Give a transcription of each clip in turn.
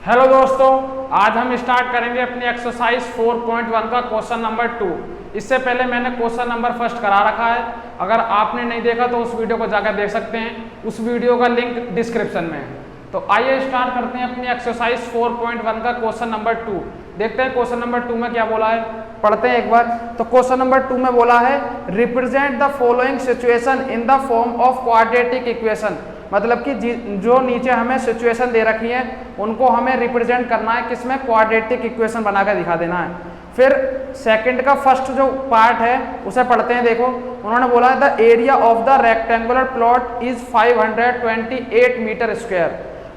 Hello दोस्तों, आज हम स्टार्ट करेंगे अपनी एक्सरसाइज 4.1 का क्वेश्चन नंबर 2। इससे पहले मैंने क्वेश्चन नंबर फर्स्ट करा रखा है। अगर आपने नहीं देखा तो उस वीडियो को जाकर देख सकते हैं, उस वीडियो का लिंक डिस्क्रिप्शन में है। तो आइए स्टार्ट करते हैं अपनी एक्सरसाइज 4.1 का क्वेश्चन नंबर 2। देखते हैं क्वेश्चन नंबर 2 में क्या बोला है, पढ़ते हैं एक बार। तो क्वेश्चन नंबर 2 में बोला है represent the following situation in the form of quadratic equation. मतलब कि जो नीचे हमें सिचुएशन दे रखी है उनको हमें रिप्रेजेंट करना है, किसमें, क्वाड्रेटिक इक्वेशन बनाकर दिखा देना है। फिर सेकंड का फर्स्ट जो पार्ट है उसे पढ़ते हैं। देखो उन्होंने बोला है the area of the rectangular plot is 528 metre square.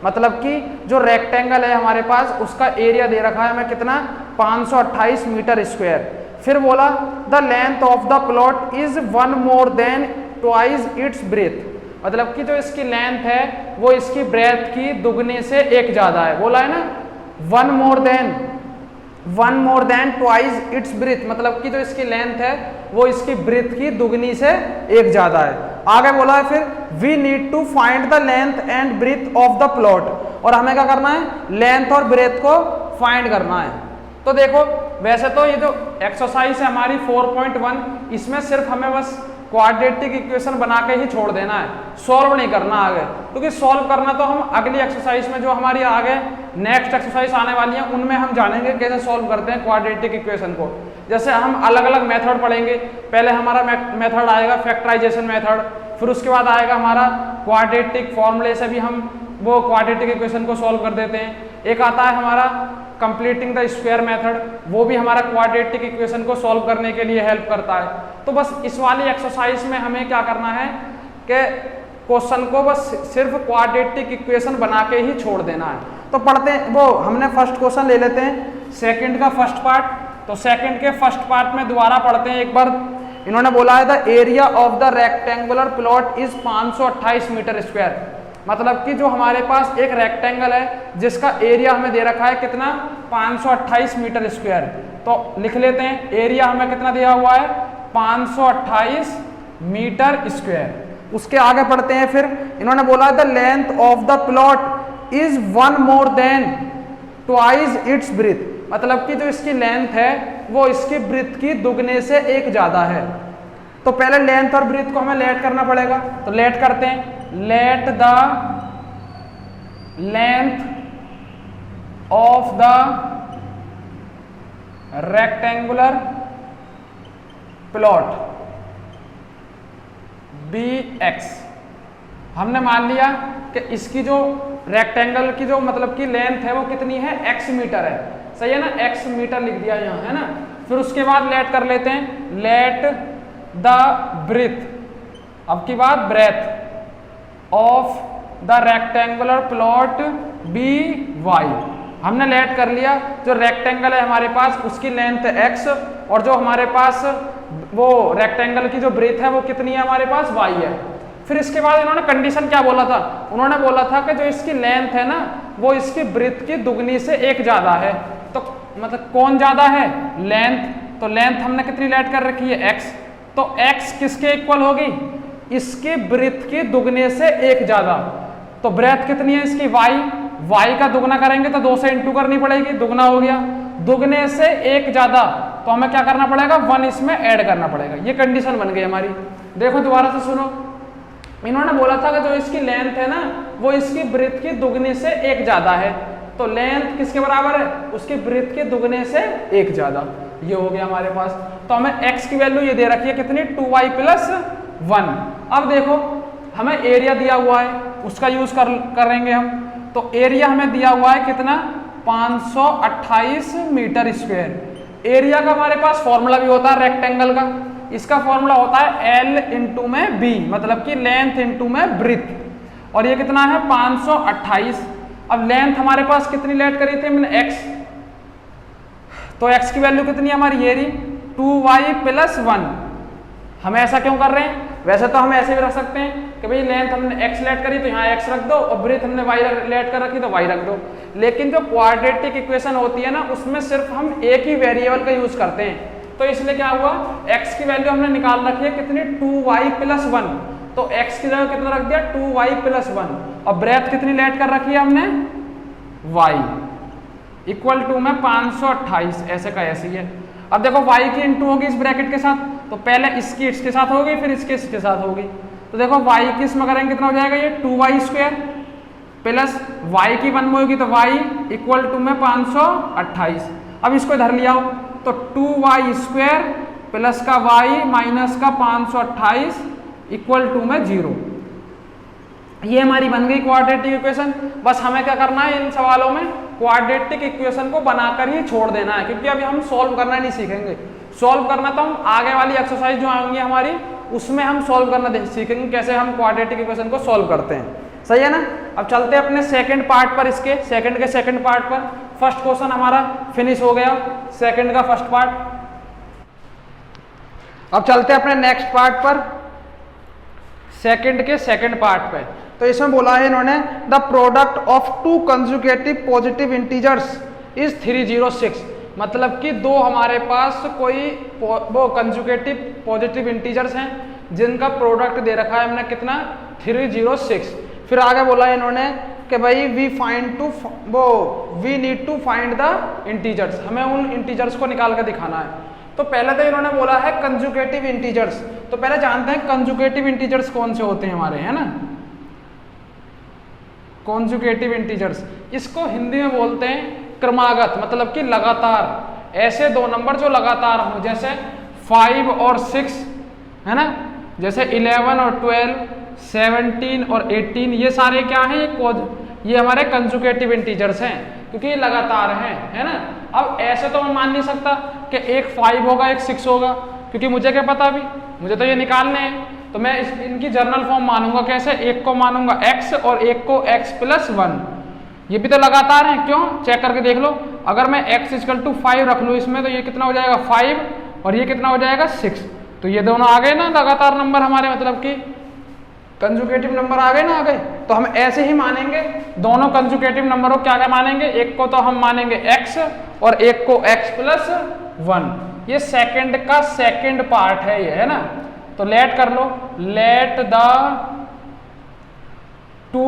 मतलब कि जो रेक्टेंगल है हमारे पास उसका एरिया दे रखा है हमें कितना, 528 मीटर स्क्वायर। फिर बोला the length of the plot is 1 more than twice its breadth. मतलब कि जो इसकी लेंथ है वो इसकी ब्रेथ की दुगने से एक ज्यादा है। बोला है ना 1 more than twice its breadth. मतलब कि जो इसकी लेंथ है वो इसकी ब्रेथ की दुगनी से एक ज्यादा है। आगे बोला है फिर we need to find the length and breadth of the plot. और हमें क्या करना है, लेंथ और ब्रेथ को फाइंड करना है। तो देखो वैसे तो ये जो एक्सरसाइज है हमारी 4.1, इसमें सिर्फ हमें बस क्वाड्रेटिक इक्वेशन बना के ही छोड़ देना है, सॉल्व नहीं करना आगे। क्योंकि सॉल्व करना तो हम अगली एक्सरसाइज में, जो हमारी आगे नेक्स्ट एक्सरसाइज आने वाली है उनमें हम जानेंगे कैसे सॉल्व करते हैं क्वाड्रेटिक इक्वेशन को। जैसे हम अलग अलग मेथड पढ़ेंगे। पहले हमारा मेथड आएगा फैक्टराइजेशन मेथड, फिर उसके बाद आएगा हमारा क्वाड्रेटिक फॉर्मूले से भी हम वो क्वाड्रेटिक इक्वेशन को सॉल्व कर देते हैं। एक आता है हमारा कंप्लीटिंग द स्क्वायर मेथड, वो भी हमारा क्वाड्रेटिक इक्वेशन को सॉल्व करने के लिए हेल्प करता है। तो बस इस वाली एक्सरसाइज में हमें क्या करना है कि क्वेश्चन को बस सिर्फ क्वाड्रेटिक इक्वेशन बना के ही छोड़ देना है। तो पढ़ते हैं, वो हमने फर्स्ट क्वेश्चन ले लेते हैं, सेकंड का फर्स्ट पार्ट। तो सेकंड के फर्स्ट पार्ट में दोबारा पढ़ते हैं एक बार। इन्होंने बोला है the area of the rectangular plot is 528 metre square. मतलब कि जो हमारे पास एक रेक्टेंगल है जिसका एरिया हमें दे रखा है कितना, 528 मीटर स्क्वायर। तो लिख लेते हैं एरिया हमें कितना दिया हुआ है, 528 मीटर स्क्वायर। उसके आगे पढ़ते हैं। फिर इन्होंने बोला the length of the plot is 1 more than twice its breadth. मतलब कि जो इसकी लेंथ है वो इसकी ब्रेथ की दुगने से एक ज्यादा है। तो पहले लेंथ और ब्रेथ को हमें लेट करना पड़ेगा। तो लेट करते हैं, let the length of the rectangular plot be X. हमने मान लिया कि इसकी जो रेक्टेंगल की जो मतलब की लेंथ है वो कितनी है, x मीटर है। सही है ना, x मीटर लिख दिया यहां, है ना। फिर उसके बाद लेट कर लेते हैं, लेट द ब्रेथ, अब की बात breadth of the rectangular plot be Y. हमने लेट कर लिया, जो रेक्टेंगल है हमारे पास उसकी लेंथ x, और जो हमारे पास वो रेक्टेंगल की जो ब्रेथ है वो कितनी है हमारे पास, y है। फिर इसके बाद इन्होंने कंडीशन क्या बोला था, उन्होंने बोला था कि जो इसकी लेंथ है ना वो इसकी ब्रेथ की दुगनी से एक ज्यादा है। तो मतलब कौन ज्यादा है, लेंथ। तो लेंथ हमने कितनी लेट कर रखी है, x। तो x किसके इक्वल होगी, इसके ब्रेथ के दुगने से एक ज्यादा। तो ब्रेथ कितनी है इसकी, y का दुगना करेंगे तो 2 से इंटू करनी पड़ेगी, दुगना हो गया, दुगने से एक ज्यादा। तो हमें क्या करना पड़ेगा, 1 इसमें ऐड करना पड़ेगा। ये कंडीशन बन गई हमारी। देखो दोबारा से सुनो, इन्होंने बोला था कि जो इसकी लेंथ है ना वो इसकी ब्रेथ की दुगने से एक ज्यादा है। तो लेंथ किसके बराबर है, उसकी ब्रेथ के दुगने से एक ज्यादा। ये हो गया हमारे पास। तो हमें x की वैल्यू ये दे रखी है कितनी, 2y + 1। अब देखो हमें एरिया दिया हुआ है, उसका यूज करेंगे हम। तो एरिया हमें दिया हुआ है कितना, 528 मीटर स्क्वायर। एरिया का हमारे पास फॉर्मूला भी होता है रेक्टेंगल का, इसका फॉर्मूला होता है L इंटू में B, मतलब कि लेंथ इंटू में ब्रेथ। और ये कितना है, 528। अब लेंथ हमारे पास कितनी लेट करी थी हमने, x। तो x की वैल्यू कितनी है हमारी, ये रही 2y + 1। हम ऐसा क्यों कर रहे हैं, वैसे तो हम ऐसे भी रख सकते हैं कि भाई लेंथ हमने x लेट करी तो यहाँ x रख दो, और ब्रेथ हमने y लेट कर रखी तो y रख दो। लेकिन जो क्वाड्रेटिक इक्वेशन होती है ना उसमें सिर्फ हम एक ही वेरिएबल का यूज करते हैं। तो इसलिए क्या हुआ, x की वैल्यू हमने निकाल रखी है कितनी, 2y + 1। तो x की जगह कितना रख दिया, 2y + 1। और ब्रेथ कितनी लेट कर रखी है हमने, y। इक्वल टू में 528 ऐसे का ऐसे ही है। अब देखो y की इंटू होगी इस ब्रैकेट के साथ, तो पहले इसकी इसके साथ होगी, फिर इसके साथ होगी। तो देखो y की इसमें करेंगे कितना हो जाएगा, ये 2y² प्लस y की 1 में होगी तो y इक्वल टू में 528। अब इसको इधर ले आओ तो 2y² प्लस का y माइनस का 528 इक्वल टू में 0। ये हमारी बन गई क्वाड्रेटिक इक्वेशन। बस हमें क्या करना है, इन सवालों में क्वाड्रेटिक इक्वेशन को बनाकर ही छोड़ देना है, क्योंकि अभी हम सॉल्व करना नहीं सीखेंगे। सॉल्व करना तो हम आगे वाली एक्सरसाइज जो आएंगी हमारी, उसमें हम सॉल्व करना सीखेंगे, कैसे हम क्वाड्रेटिक इक्वेशन को सॉल्व करते हैं। सही है ना। अब चलते हैं अपने सेकंड पार्ट पर, इसके सेकंड पार्ट पर। फर्स्ट क्वेश्चन हमारा फिनिश हो गया, सेकंड का फर्स्ट पार्ट। अब चलते हैं अपने नेक्स्ट पार्ट पर, सेकंड के सेकंड पार्ट पे। तो इसमें बोला है इन्होंने, the product of two conjugative positive integers is 306। मतलब कि दो हमारे पास कोई वो कंजुगेटिव पॉजिटिव इंटीजर्स हैं जिनका प्रोडक्ट दे रखा है हमने कितना, 306। फिर आगे बोला है इन्होंने कि भाई we need to find the integers, हमें उन इंटीजर्स को निकाल कर दिखाना है। तो पहले तो इन्होंने बोला है कंजुगेटिव इंटीजर्स। तो पहले जानते हैं कंजुगेटिव इंटीजर्स कौन से होते हैं हमारे, है ना। कंजुगेटिव इंटीजर्स, इसको हिंदी में बोलते हैं क्रमागत, मतलब कि लगातार। ऐसे दो नंबर जो लगातार हों, जैसे 5 और 6, है ना, जैसे 11 और 12, 17 और 18, ये सारे क्या हैं, ये हमारे कंजुगेटिव इंटीजर्स हैं, क्योंकि ये लगातार हैं, है ना। अब ऐसे तो मैं मान नहीं सकता कि एक 5 होगा एक 6 होगा, क्योंकि मुझे क्या पता, अभी मुझे तो ये निकालने हैं। तो मैं इनकी जर्नल फॉर्म मानूंगा कैसे, एक को मानूंगा x और एक को x + 1। ये भी तो लगातार हैं, क्यों, चेक करके देख लो। अगर मैं x = 5 रख लूँ इसमें, तो ये कितना हो जाएगा 5 और ये कितना हो जाएगा 6। तो ये दोनों आ गए ना लगातार नंबर हमारे, मतलब कि कंजुगेटिव नंबर आ गए ना, आ गए। तो हम ऐसे ही मानेंगे दोनों कंजुगेटिव नंबरों को, क्या क्या मानेंगे, एक को तो हम मानेंगे x और एक को x + 1। ये सेकंड का सेकंड पार्ट है ये, है ना। तो लेट कर लो, let the two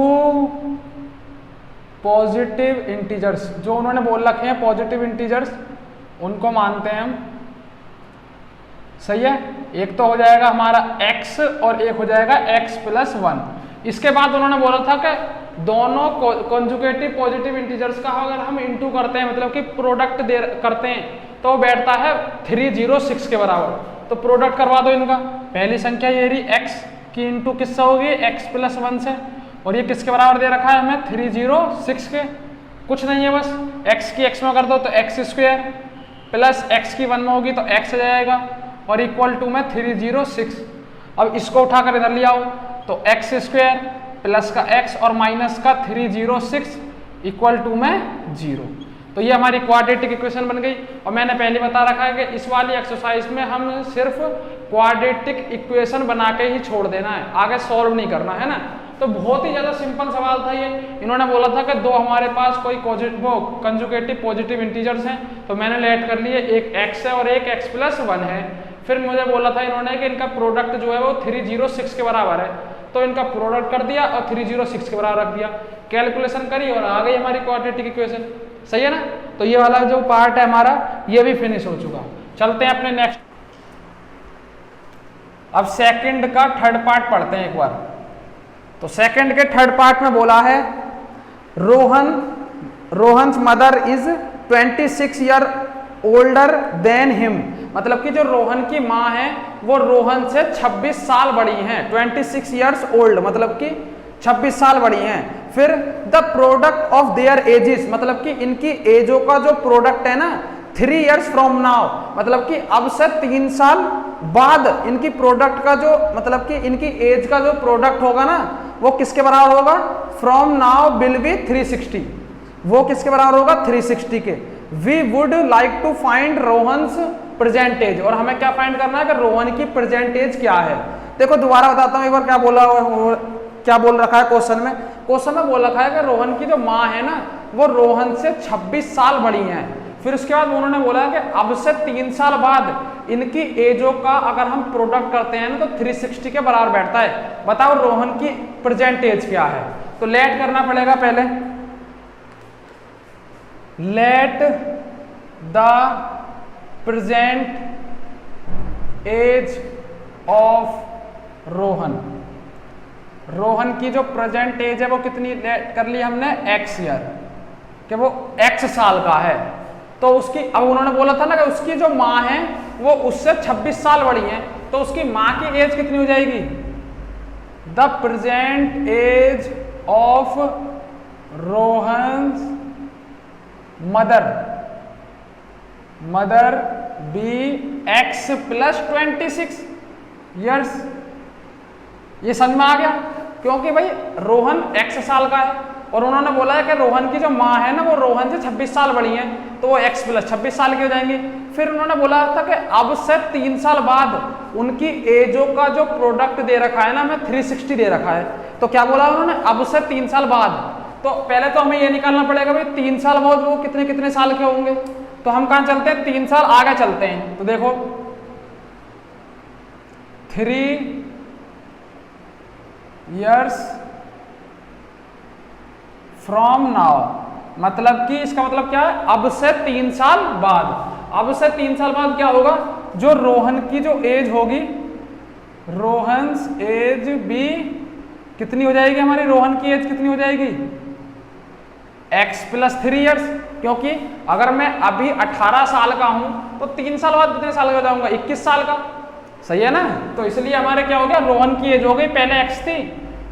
positive integers, जो उन्होंने बोल रखे हैं पॉजिटिव इंटीजर्स, उनको मानते हैं हम। सही है। एक तो हो जाएगा हमारा x और एक हो जाएगा x + 1। इसके बाद उन्होंने बोला था कि दोनों कंजुगेटिव पॉजिटिव इंटीजर्स का अगर हम इंटू करते हैं, मतलब कि प्रोडक्ट करते हैं, तो बैठता है 306 के बराबर। तो प्रोडक्ट करवा दो इनका। पहली संख्या ये रही, x की इंटू किससे होगी, x + 1 से, और ये किसके बराबर दे रखा है हमें, 306 के। कुछ नहीं है, बस x की x में कर दो तो x² प्लस x की 1 में होगी तो x आ जाएगा, और इक्वल टू में 306। अब इसको उठाकर इधर ले आओ तो x² प्लस का x और माइनस का 306 इक्वल टू में 0। तो ये हमारी क्वाड्रेटिक इक्वेशन बन गई। और मैंने पहले बता रखा है कि इस वाली एक्सरसाइज में हम सिर्फ क्वाड्रेटिक इक्वेशन बना के ही छोड़ देना है, आगे सॉल्व नहीं करना, है ना। तो बहुत ही ज़्यादा सिंपल सवाल था ये। इन्होंने बोला था कि दो हमारे पास कोई कंजुगेटिव पॉजिटिव इंटीजर्स हैं, तो मैंने लेट कर लिए, एक x है और एक x + 1 है। फिर मुझे बोला था इन्होंने कि इनका प्रोडक्ट जो है वो 306 के बराबर है, तो इनका प्रोडक्ट कर दिया और 306 के बराबर रख दिया, कैलकुलेशन करी और आ गई हमारी क्वाड्रेटिक इक्वेशन। सही है ना। तो ये वाला जो पार्ट है हमारा, ये भी फिनिश हो चुका। चलते हैं अपने नेक्स्ट। अब सेकंड का थर्ड पार्ट पढ़ते हैं एक बार। तो सेकंड के थर्ड पार्ट में बोला है, Rohan's mother is 26 year older than him. मतलब कि जो रोहन की माँ है वो रोहन से 26 साल बड़ी हैं, 26 ईयर्स ओल्ड, मतलब कि 26 साल बड़ी हैं। फिर the product of their edges, मतलब कि इनकी एजों का जो प्रोडक्ट है ना, 3 ईयर्स फ्रॉम नाउ, मतलब कि अब से 3 साल बाद इनकी प्रोडक्ट का जो, मतलब कि इनकी एज का जो प्रोडक्ट होगा ना, वो किसके बराबर होगा, फ्रॉम नाउ विल बी 360। वो किसके बराबर होगा, 360 के। We would like to find Rohan's present age, और हमें क्या फाइंड करना है कि रोहन की प्रेजेंट एज क्या है। देखो दोबारा बताता हूँ एक बार क्या बोल रखा है क्वेश्चन में। क्वेश्चन में बोल रखा है कि रोहन की जो माँ है ना, वो रोहन से 26 साल बड़ी हैं। फिर उसके बाद उन्होंने बोला कि अब से 3 साल बाद इनकी एजों का अगर हम प्रोडक्ट करते हैं ना, तो 360 के बराबर बैठता है। बताओ रोहन की प्रेजेंट एज क्या है। तो लेट करना पड़ेगा पहले। Let the present age of Rohan, Rohan की जो प्रेजेंट एज है वो कितनी कर ली हमने, x ईयर, कि वो x साल का है। तो उसकी, अब उन्होंने बोला था ना कि उसकी जो माँ है वो उससे 26 साल बड़ी है, तो उसकी माँ की एज कितनी हो जाएगी, the present age of Rohan's mother be x plus 26 years. ये समझ में आ गया, क्योंकि भाई रोहन x साल का है और उन्होंने बोला है कि रोहन की जो माँ है ना वो रोहन से 26 साल बड़ी है, तो वो x प्लस 26 साल की हो जाएंगी। फिर उन्होंने बोला था कि अब से 3 साल बाद उनकी एजों का जो प्रोडक्ट दे रखा है ना हमें 360 दे रखा है। तो क्या बोला उन्होंने, अब से 3 साल बाद। तो पहले तो हमें ये निकालना पड़ेगा भाई 3 साल बाद वो कितने कितने साल के होंगे। तो हम कहाँ चलते हैं, 3 साल आगे चलते हैं। तो देखो 3 years फ्रॉम नाउ, मतलब कि इसका मतलब क्या है, अब से 3 साल बाद। अब से 3 साल बाद क्या होगा, जो रोहन की जो एज होगी, रोहन्स एज भी कितनी हो जाएगी, हमारी रोहन की एज कितनी हो जाएगी, x प्लस 3 ईयर्स। क्योंकि अगर मैं अभी 18 साल का हूं तो 3 साल बाद कितने साल का हो जाऊंगा, 21 साल का, सही है ना। तो इसलिए हमारे क्या हो गया, रोहन की एज हो गई, पहले x थी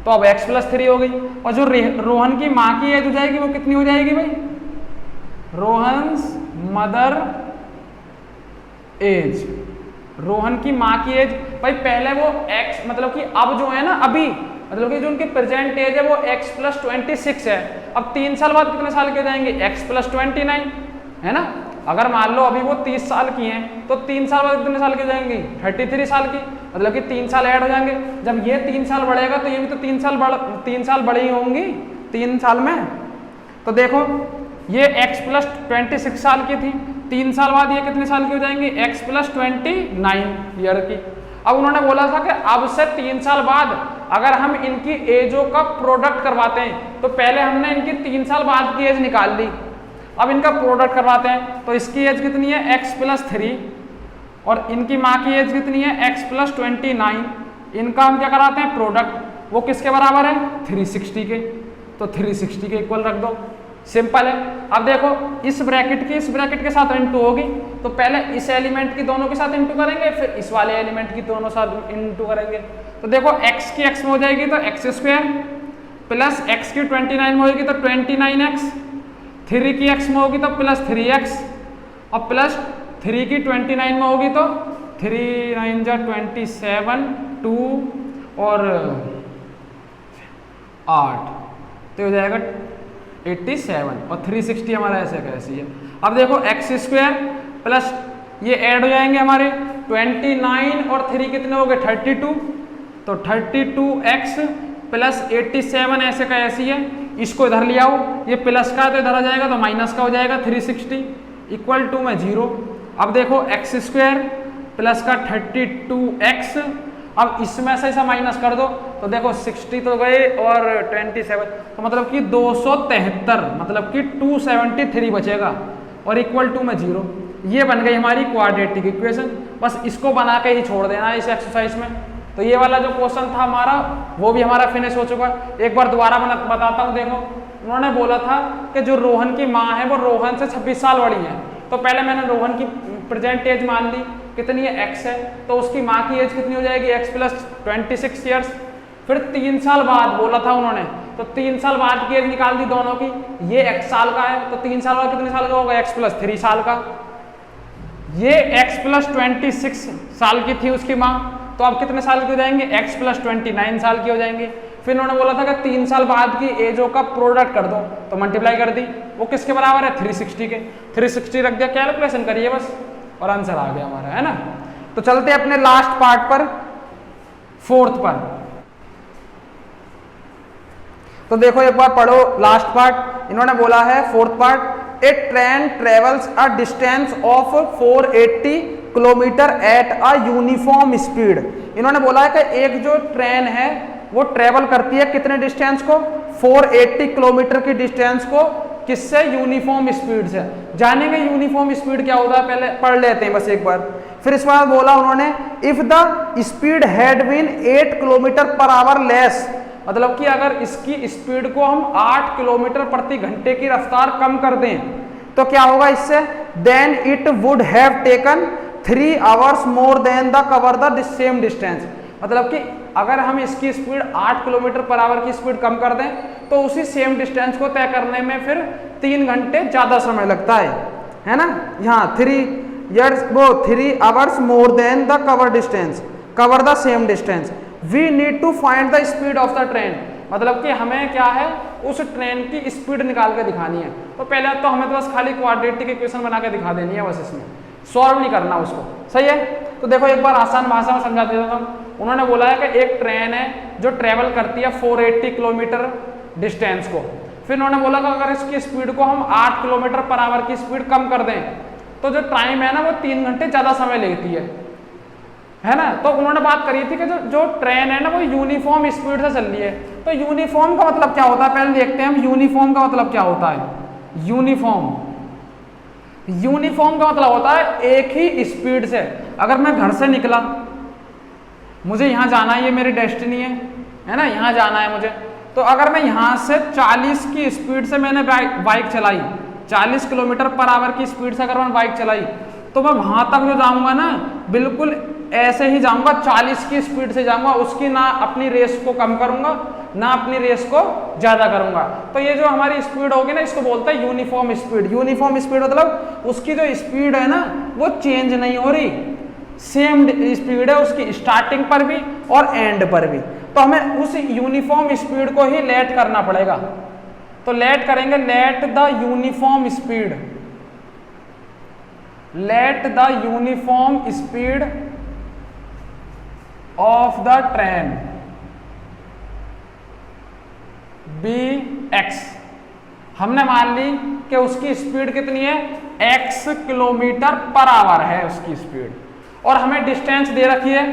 तो अब x प्लस 3 हो गई। और जो रोहन की माँ की एज हो जाएगी वो कितनी हो जाएगी भाई, रोहन्स मदर एज, रोहन की माँ की एज। भाई पहले वो x, मतलब कि अब जो है ना, अभी मतलब कि जो उनकी प्रेजेंट एज है वो x प्लस 26 है। अब 3 साल बाद कितने साल के हो जाएंगे, x प्लस 29, है ना। अगर मान लो अभी वो 30 साल की हैं तो 3 साल बाद कितने साल की हो जाएंगी, 33 साल की, मतलब कि 3 साल ऐड हो जाएंगे। जब ये 3 साल बढ़ेगा तो ये भी तो 3 साल बड़ी होंगी 3 साल में। तो देखो ये x प्लस 26 साल की थी, 3 साल बाद ये कितने साल की हो जाएंगी, x प्लस 29 ईयर की। अब उन्होंने बोला था कि अब से 3 साल बाद अगर हम इनकी एजों का प्रोडक्ट करवाते हैं, तो पहले हमने इनकी 3 साल बाद की एज निकाल ली, अब इनका प्रोडक्ट करवाते हैं। तो इसकी एज कितनी है, x प्लस 3, और इनकी माँ की एज कितनी है, x प्लस 29। इनका हम क्या कराते हैं, प्रोडक्ट, वो किसके बराबर है, 360 के। तो 360 के इक्वल रख दो, सिंपल है। अब देखो इस ब्रैकेट के साथ इंटू होगी, तो पहले इस एलिमेंट की दोनों के साथ इंटू करेंगे, फिर इस वाले एलिमेंट की दोनों साथ इंटू करेंगे। तो देखो x की x में हो जाएगी तो x स्क्वायर, प्लस x की 29 में होगी तो 29x, 3 की x में होगी तो प्लस 3x, और प्लस 3 की 29 में होगी तो 3 9 जा 27, 2 और 8, तो हो जाएगा 87, और 360 हमारा ऐसे कैसी है। अब देखो x स्क्वायर प्लस ये ऐड हो जाएंगे हमारे 29 और 3 कितने हो गए, 32, तो 32x प्लस 87 ऐसे का ऐसी है। इसको इधर ले आओ, ये प्लस का तो इधर आ जाएगा तो माइनस का हो जाएगा 360 इक्वल टू में 0। अब देखो x स्क्वायर प्लस का 32x, अब इसमें से ऐसा माइनस कर दो तो देखो 60 तो गए और 27, तो मतलब कि 273, मतलब कि 273 बचेगा, और इक्वल टू में 0। ये बन गई हमारी क्वाड्रेटिक इक्वेशन। बस इसको बना के ही छोड़ देना इस एक्सरसाइज में। तो ये वाला जो क्वेश्चन था हमारा वो भी हमारा फिनिश हो चुका है। एक बार दोबारा बताता हूँ। देखो उन्होंने बोला था कि जो रोहन की माँ है वो रोहन से 26 साल बड़ी है, तो पहले मैंने रोहन की प्रेजेंट एज मान ली, कितनी है, x है, तो उसकी माँ की एज कितनी हो जाएगी, x प्लस 26 ईयर्स। फिर 3 साल बाद बोला था उन्होंने, तो 3 साल बाद की एज निकाल दी दोनों की। ये x साल का है तो 3 साल बाद कितने साल का होगा, x प्लस 3 साल का। ये x प्लस 26 साल की थी उसकी माँ, तो अब कितने साल की हो जाएंगे, x प्लस 29 साल की हो जाएंगे। फिर उन्होंने बोला था कि 3 साल बाद की एजों का प्रोडक्ट कर दो, तो मल्टीप्लाई कर दी, वो किसके बराबर है, 360 के। 360 रख दिया, कैलकुलेशन करिए बस, और आंसर आ गया हमारा, है ना। तो चलते हैं अपने लास्ट पार्ट पर, फोर्थ पर। तो देखो एक बार पढ़ो लास्ट पार्ट। इन्होंने बोला है fourth part, A train travels a distance of 480 kilometre at a uniform speed. इन्होंने बोला है कि एक जो ट्रेन है वो ट्रेवल करती है कितने डिस्टेंस को, 480 किलोमीटर की डिस्टेंस को किससे? यूनिफॉर्म स्पीड से। जानेंगे यूनिफॉर्म स्पीड क्या होता है, पहले पढ़ लेते हैं बस एक बार। फिर इस बार बोला उन्होंने if the speed had been 8 kilometre per hour less, मतलब कि अगर इसकी स्पीड को हम 8 किलोमीटर प्रति घंटे की रफ्तार कम कर दें तो क्या होगा इससे? Then it would have taken 3 hours more than the cover the same distance, मतलब कि अगर हम इसकी स्पीड 8 किलोमीटर पर आवर की स्पीड कम कर दें तो उसी सेम डिस्टेंस को तय करने में फिर 3 घंटे ज़्यादा समय लगता है ना। यहाँ 3 hours more than the cover the same distance. We need to find the speed of the train, मतलब कि हमें क्या है, उस ट्रेन की स्पीड निकाल के दिखानी है। तो पहले तो हमें तो बस खाली क्वाड्रेटिक इक्वेशन बना के दिखा देनी है, बस इसमें सॉल्व नहीं करना उसको, सही है। तो देखो एक बार आसान भाषा में समझा देता हूँ। उन्होंने बोला है कि एक ट्रेन है जो ट्रेवल करती है 480 किलोमीटर डिस्टेंस को। फिर उन्होंने बोला कि अगर इसकी स्पीड को हम 8 किलोमीटर पर आवर की स्पीड कम कर दें तो जो टाइम है ना वो 3 घंटे ज़्यादा समय लेती है ना। तो उन्होंने बात करी थी कि जो ट्रेन है ना वो यूनिफॉर्म स्पीड से चल रही है। तो यूनिफॉर्म का मतलब क्या होता है, पहले देखते हैं हम यूनिफॉर्म का मतलब क्या होता है। यूनिफॉर्म का मतलब होता है एक ही स्पीड से। अगर मैं घर से निकला, मुझे यहाँ जाना है, ये मेरी डेस्टिनी है ना, यहाँ जाना है मुझे, तो अगर मैं यहाँ से 40 की स्पीड से मैंने बाइक चलाई, 40 किलोमीटर पर आवर की स्पीड से अगर मैं बाइक चलाई तो मैं वहाँ तक जो जाऊँगा ना बिल्कुल ऐसे ही जाऊँगा, 40 की स्पीड से जाऊँगा, उसकी ना अपनी रेस को कम करूँगा ना अपनी रेस को ज़्यादा करूँगा। तो ये जो हमारी स्पीड होगी ना इसको बोलते हैं यूनिफॉर्म स्पीड। यूनिफॉर्म स्पीड मतलब उसकी जो स्पीड है ना वो चेंज नहीं हो रही, सेम स्पीड है उसकी स्टार्टिंग पर भी और एंड पर भी। तो हमें उस यूनिफॉर्म स्पीड को ही लेट करना पड़ेगा। तो लेट करेंगे, let the uniform speed, let the uniform speed of the train be X. हमने मान ली कि उसकी स्पीड कितनी है, x किलोमीटर पर आवर है उसकी स्पीड, और हमें डिस्टेंस दे रखी है,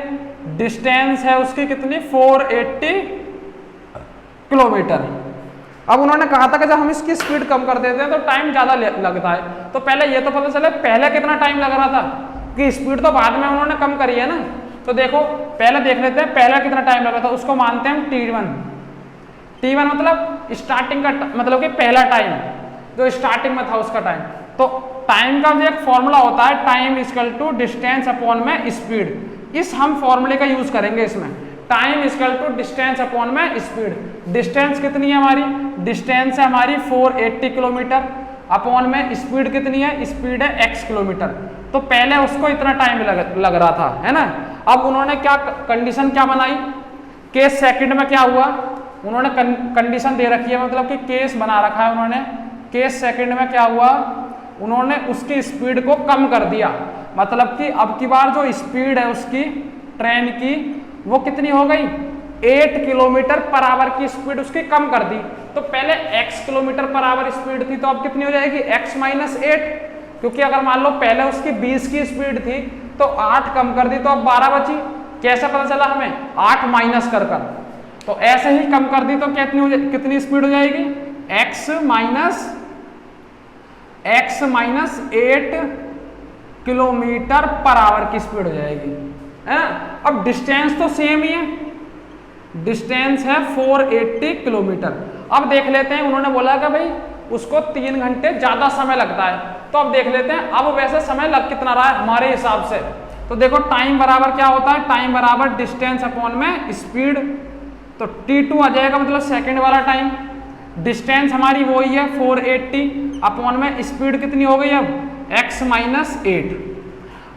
डिस्टेंस है उसकी कितनी, 480 किलोमीटर। अब उन्होंने कहा था कि जब हम इसकी स्पीड कम कर देते हैं तो टाइम ज़्यादा लगता है। तो पहले ये तो पता चले पहले कितना टाइम लग रहा था, कि स्पीड तो बाद में उन्होंने कम करी है ना। तो देखो पहले देख लेते हैं पहले कितना टाइम लगा था, उसको मानते हैं हम T1। T1 मतलब स्टार्टिंग का, मतलब कि पहला टाइम जो स्टार्टिंग में था उसका टाइम। तो टाइम का जो एक फॉर्मूला होता है, time equal to distance upon में स्पीड। इस हम फॉर्मूले का यूज करेंगे इसमें, time equal to distance upon में स्पीड। डिस्टेंस कितनी है हमारी, डिस्टेंस है हमारी 480 किलोमीटर, अपॉन में स्पीड कितनी है, स्पीड है x किलोमीटर। तो पहले उसको इतना टाइम लग रहा था, है ना। अब उन्होंने क्या कंडीशन क्या बनाई, केस सेकंड में क्या हुआ, उन्होंने कंडीशन दे रखी है, मतलब कि केस बना रखा है उन्होंने। केस सेकंड में क्या हुआ, उन्होंने उसकी स्पीड को कम कर दिया, मतलब कि अब की बार जो स्पीड है उसकी ट्रेन की वो कितनी हो गई, 8 किलोमीटर पर आवर की स्पीड उसकी कम कर दी। तो पहले x kilometre per our speed थी तो अब कितनी हो जाएगी, x माइनस 8, क्योंकि अगर मान लो पहले उसकी 20 की स्पीड थी तो 8 कम कर दी तो अब 12 बची। कैसे पता चला हमें, 8 माइनस कर कर, तो ऐसे ही कम कर दी तो कितनी स्पीड हो जाएगी, x minus 8 kilometre per hour की स्पीड हो जाएगी, है ना। अब डिस्टेंस तो सेम ही है, डिस्टेंस है 480 किलोमीटर। अब देख लेते हैं, उन्होंने बोला कि भाई उसको 3 घंटे ज़्यादा समय लगता है, तो अब देख लेते हैं अब वैसे समय लग कितना रहा है हमारे हिसाब से। तो देखो टाइम बराबर क्या होता है, टाइम बराबर डिस्टेंस अपॉन में स्पीड। तो T2 आ जाएगा, मतलब सेकंड वाला टाइम। डिस्टेंस हमारी वही है 480, अपॉन में स्पीड कितनी हो गई अब x माइनस 8।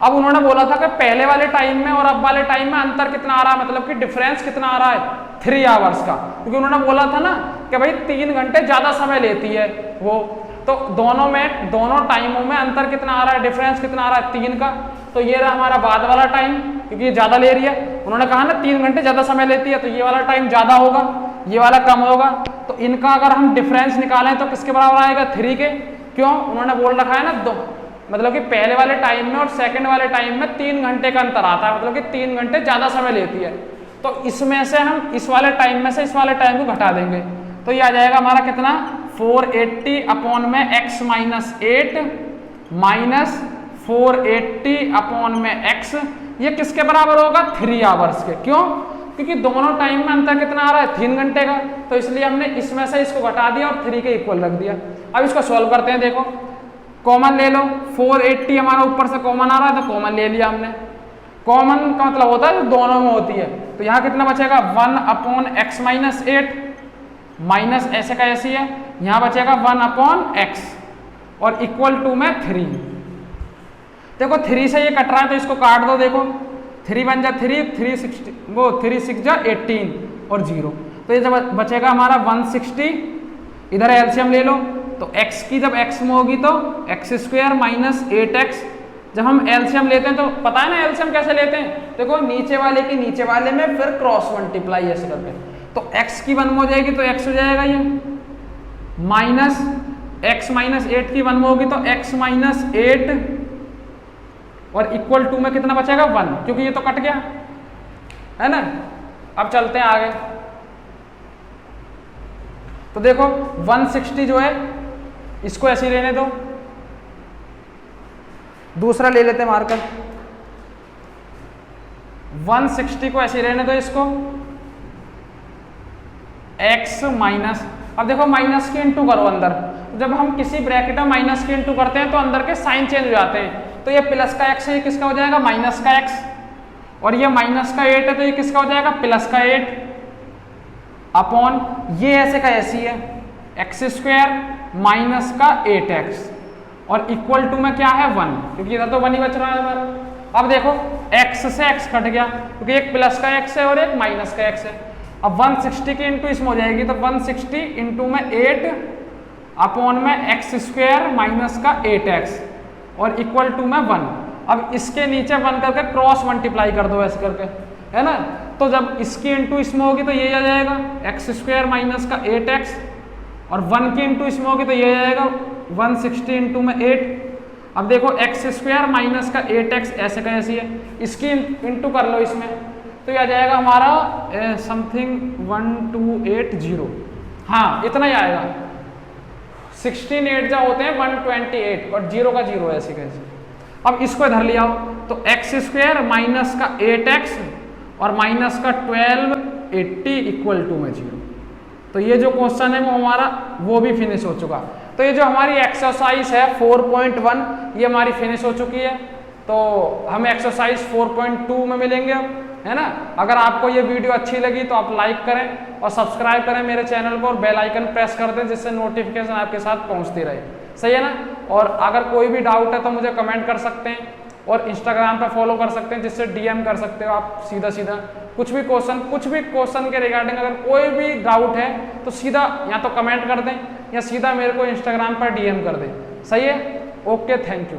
अब उन्होंने बोला था कि पहले वाले टाइम में और अब वाले टाइम में अंतर कितना आ रहा है, मतलब कि डिफरेंस कितना आ रहा है, 3 आवर्स का, क्योंकि उन्होंने बोला था ना कि भाई 3 घंटे ज़्यादा समय लेती है वो। तो दोनों टाइमों में अंतर कितना आ रहा है, डिफरेंस कितना आ रहा है, 3 का। तो ये रहा हमारा बाद वाला टाइम, क्योंकि ये ज़्यादा ले रही है। उन्होंने कहा ना 3 घंटे ज़्यादा समय लेती है, तो ये वाला टाइम ज़्यादा होगा, ये वाला कम होगा। तो इनका अगर हम डिफरेंस निकालें तो किसके बराबर आएगा, 3 के। क्यों, उन्होंने बोल रखा है ना मतलब कि पहले वाले टाइम में और सेकंड वाले टाइम में 3 घंटे का अंतर आता है, मतलब कि 3 घंटे ज़्यादा समय लेती है। तो इसमें से हम इस वाले टाइम में से इस वाले टाइम को घटा देंगे, तो ये आ जाएगा हमारा कितना, 480 अपॉन में x माइनस 8 माइनस 480 अपॉन में x, ये किसके बराबर होगा? 3 आवर्स के। क्यों? क्योंकि दोनों टाइम में अंतर कितना आ रहा है? 3 घंटे का, तो इसलिए हमने इसमें से इसको घटा दिया और 3 के इक्वल रख दिया। अब इसको सॉल्व करते हैं। देखो कॉमन ले लो, 480 हमारा ऊपर से कॉमन आ रहा है तो कॉमन ले लिया हमने। कॉमन का मतलब होता है जो दोनों में होती है, तो यहाँ कितना बचेगा? 1 अपॉन x माइनस 8 माइनस ऐसे का ऐसी है, यहाँ बचेगा 1 अपॉन x और इक्वल टू में 3। देखो 3 से ये कट रहा है तो इसको काट दो। देखो 3 बन जा 3, 360 वो 3 6 जा 18 और 0, तो ये जब बचेगा हमारा 160। इधर एलसीएम ले लो, तो x की जब x में होगी तो x स्क्वायर माइनस 8x। जब हम एलसीएम लेते हैं तो पता है ना एलसीएम कैसे लेते हैं? देखो नीचे वाले की नीचे वाले में फिर क्रॉस मल्टीप्लाई ऐसे करके, तो x की 1 में हो जाएगी तो x हो जाएगा ये माइनस x माइनस 8 की 1 में होगी तो x माइनस 8 और इक्वल टू में कितना बचेगा? 1, क्योंकि ये तो कट गया है ना। अब चलते हैं आगे। तो देखो 160 जो है इसको ऐसे ही रहने दो, दूसरा ले लेते हैं मार्कर। 160 को ऐसे ही रहने दो इसको, x माइनस, अब देखो माइनस के इंटू करो अंदर, जब हम किसी ब्रैकेट में माइनस के इंटू करते हैं तो अंदर के साइन चेंज हो जाते हैं, तो ये प्लस का x है, ये किसका हो जाएगा? माइनस का x, और ये माइनस का 8 है तो ये किसका हो जाएगा? प्लस का 8 अपॉन ये ऐसे का ऐसी है x स्क्वायर माइनस का 8x और इक्वल टू में क्या है? 1, क्योंकि इधर तो 1 ही बच रहा है हमारा। अब देखो x से x कट गया क्योंकि एक प्लस का x है और एक माइनस का x है। अब 160 की इंटू इसमें हो जाएगी तो 160 इंटू में 8 अपॉन में x स्क्वायर माइनस का 8x और इक्वल टू में 1। अब इसके नीचे 1 करके क्रॉस मल्टीप्लाई कर दो ऐसे करके, है ना। तो जब इसकी इंटू इसमें होगी तो ये आ जाएगा x स्क्वायर माइनस का 8x और 1 की इंटू इसमें होगी तो ये आ जाएगा 160 इंटू में 8। अब देखो x स्क्वायर माइनस का 8x ऐसे का ऐसी है, इसकी इंटू कर लो इसमें तो ये आ जाएगा हमारा समथिंग 1280, हाँ इतना ही आएगा। 16 8 जा होते हैं 128 और 0 का 0 ऐसे कैसे। अब इसको इधर ले आओ तो x स्क्वायर माइनस का 8x और माइनस का 1280 इक्वल टू में 0। तो ये जो क्वेश्चन है वो हमारा वो भी फिनिश हो चुका। तो ये जो हमारी एक्सरसाइज है 4.1 ये हमारी फिनिश हो चुकी है। तो हम एक्सरसाइज 4.2 में मिलेंगे अब, है ना। अगर आपको ये वीडियो अच्छी लगी तो आप लाइक करें और सब्सक्राइब करें मेरे चैनल को और बेल आइकन प्रेस कर दें जिससे नोटिफिकेशन आपके साथ पहुंचती रहे, सही है ना। और अगर कोई भी डाउट है तो मुझे कमेंट कर सकते हैं और इंस्टाग्राम पे फॉलो कर सकते हैं जिससे डीएम कर सकते हो आप सीधा सीधा। कुछ भी क्वेश्चन के रिगार्डिंग अगर कोई भी डाउट है तो सीधा या तो कमेंट कर दें या सीधा मेरे को इंस्टाग्राम पर डीएम कर दें, सही है। Okay, thank you.